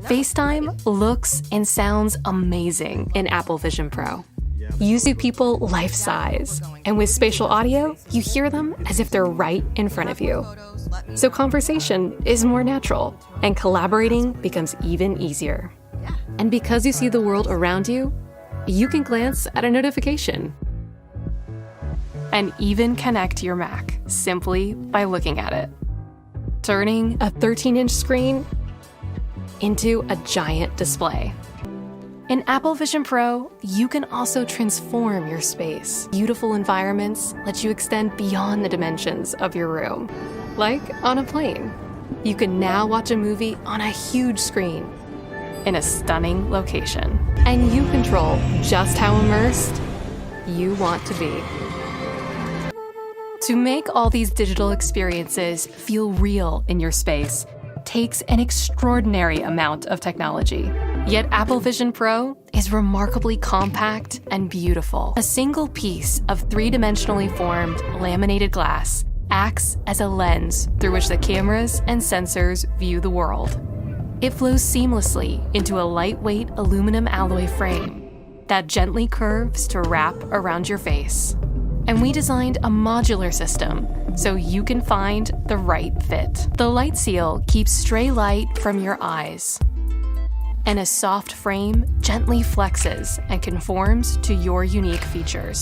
FaceTime looks and sounds amazing in Apple Vision Pro. You see people life-size, and with spatial audio, you hear them as if they're right in front of you. So conversation is more natural, and collaborating becomes even easier. And because you see the world around you, you can glance at a notification and even connect your Mac simply by looking at it, turning a 13-inch screen into a giant display. In Apple Vision Pro, you can also transform your space. Beautiful environments let you extend beyond the dimensions of your room. Like on a plane, you can now watch a movie on a huge screen in a stunning location. And you control just how immersed you want to be. To make all these digital experiences feel real in your space takes an extraordinary amount of technology. Yet Apple Vision Pro is remarkably compact and beautiful. A single piece of three-dimensionally formed laminated glass acts as a lens through which the cameras and sensors view the world. It flows seamlessly into a lightweight aluminum alloy frame that gently curves to wrap around your face. And we designed a modular system so you can find the right fit. The light seal keeps stray light from your eyes, and a soft frame gently flexes and conforms to your unique features.